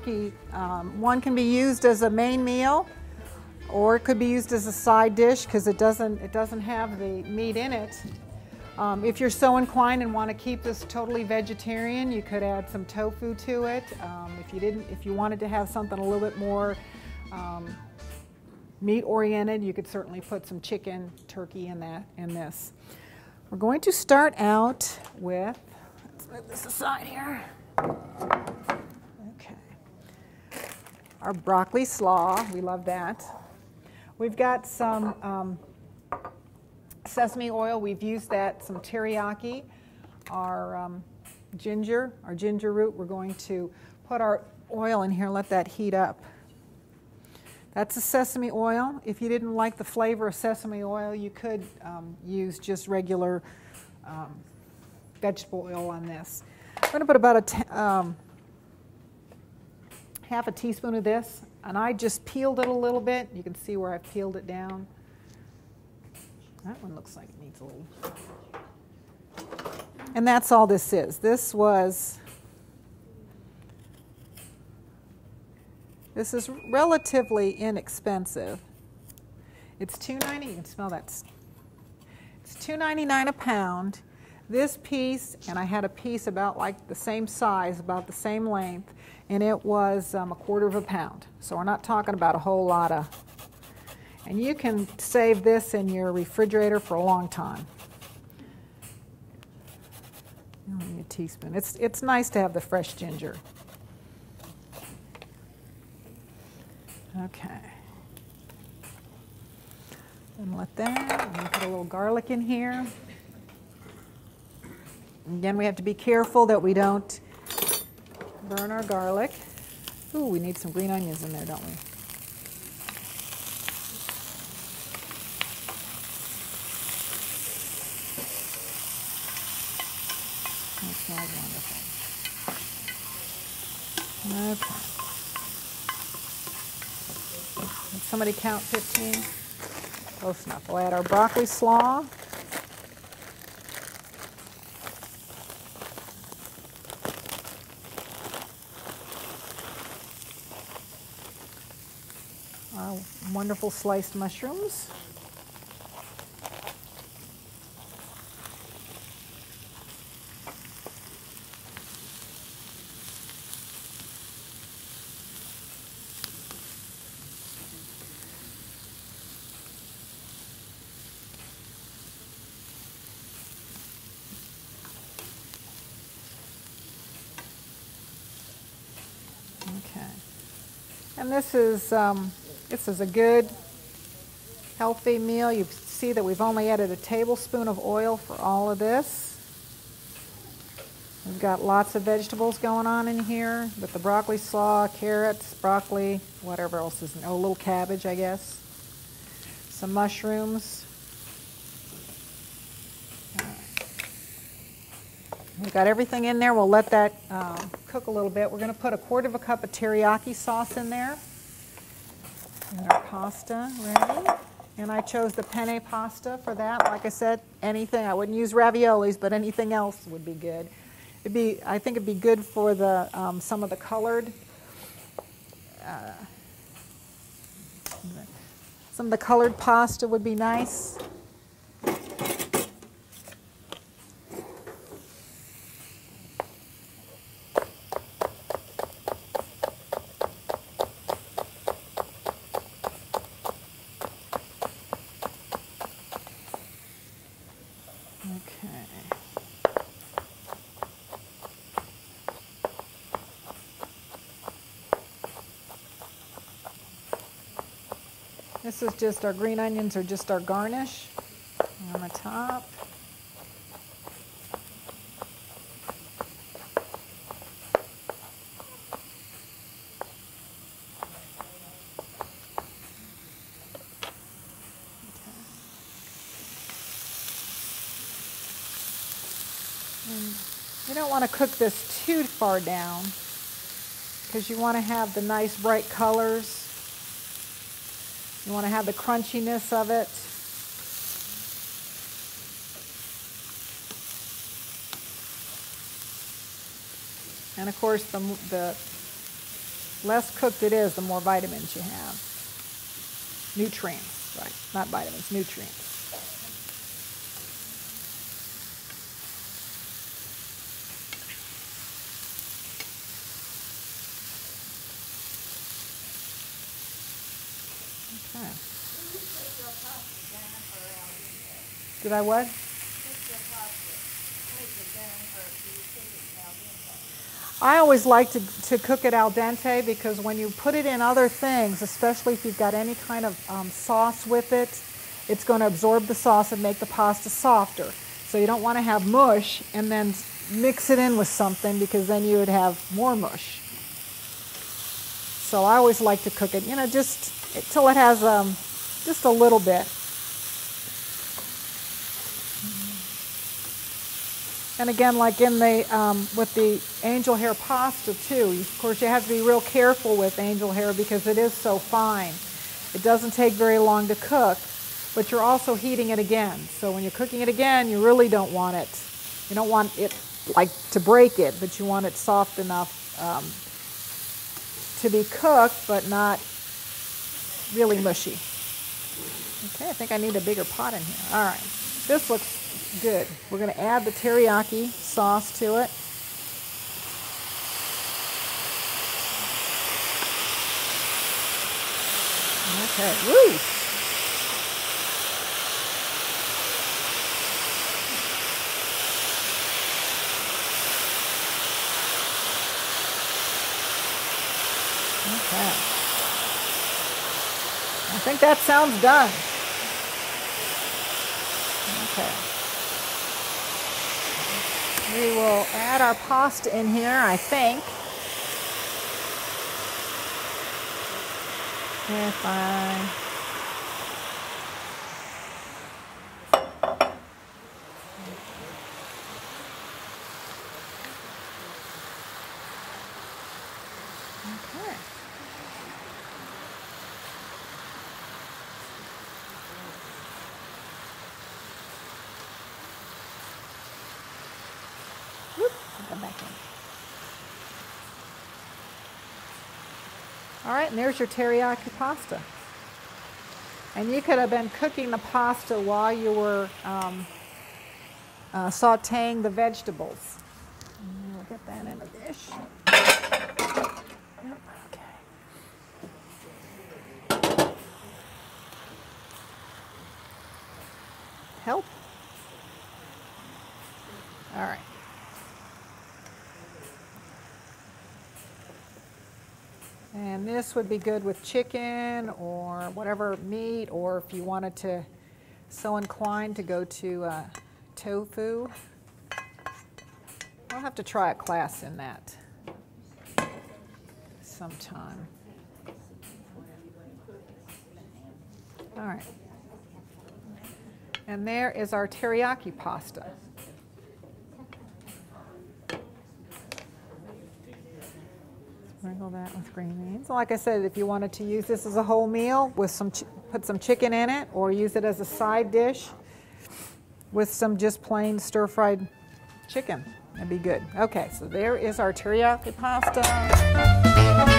teriyaki. One can be used as a main meal, or it could be used as a side dish because it doesn't have the meat in it. If you're so inclined and want to keep this totally vegetarian, you could add some tofu to it. If you wanted to have something a little bit more meat oriented, you could certainly put some chicken, turkey in this. We're going to start out with, let's move this aside here. Okay. Our broccoli slaw, we love that. We've got some sesame oil. We've used that, some teriyaki, our ginger root. We're going to put our oil in here and let that heat up. That's the sesame oil. If you didn't like the flavor of sesame oil, you could use just regular vegetable oil on this. I'm going to put about half a teaspoon of this, and I just peeled it a little bit. You can see where I've peeled it down. That one looks like it needs a little. And that's all this is. This is relatively inexpensive. It's $2.90. You can smell that. It's $2.99 a pound. This piece, and I had a piece about like the same size, about the same length, and it was a quarter of a pound. So we're not talking about a whole lot of. And you can save this in your refrigerator for a long time. Only a teaspoon. It's nice to have the fresh ginger. Okay. And let that. I'm going to put a little garlic in here. Again, we have to be careful that we don't burn our garlic. Ooh, we need some green onions in there, don't we? That smells wonderful. Okay. Did somebody count 15? Close enough. We'll add our broccoli slaw. Our wonderful sliced mushrooms. Okay, and this is a good, healthy meal. You see that we've only added a tablespoon of oil for all of this. We've got lots of vegetables going on in here with the broccoli slaw, carrots, broccoli, whatever else is in, a little cabbage, I guess. Some mushrooms. We've got everything in there. We'll let that cook a little bit. We're going to put a quarter of a cup of teriyaki sauce in there. And our pasta ready. And I chose the penne pasta for that. Like I said, anything. I wouldn't use raviolis, but anything else would be good. I think it'd be good for the some of the colored. Some of the colored pasta would be nice. This is just our green onions are just our garnish on the top. And you don't want to cook this too far down because you want to have the nice bright colors. You want to have the crunchiness of it. And of course the less cooked it is, the more vitamins you have. Nutrients, right? Not vitamins, nutrients. Okay. Did I what? I always like to cook it al dente because when you put it in other things, especially if you've got any kind of sauce with it, it's going to absorb the sauce and make the pasta softer. So you don't want to have mush and then mix it in with something because then you would have more mush. So I always like to cook it, just till it has just a little bit. And again, like in the with the angel hair pasta too, of course you have to be real careful with angel hair because it is so fine. It doesn't take very long to cook, but you're also heating it again. So when you're cooking it again, you really don't want it. You don't want it like to break it, but you want it soft enough to be cooked, but not really mushy. Okay, I think I need a bigger pot in here. All right, this looks good. We're going to add the teriyaki sauce to it. Okay, woo! Okay. I think that sounds done. Okay. We will add our pasta in here, I think. If I... Okay. Whoop, I'll go back in. All right, and there's your teriyaki pasta. And you could have been cooking the pasta while you were sauteing the vegetables. And we'll get that in a dish. Yep. Okay. Help? All right. And this would be good with chicken or whatever meat, or if you wanted to, so inclined to go to tofu. I'll have to try a class in that sometime. All right. And there is our teriyaki pasta. Sprinkle that with green beans. Like I said, if you wanted to use this as a whole meal with put some chicken in it, or use it as a side dish with some just plain stir-fried chicken, that'd be good. Okay, so there is our teriyaki pasta.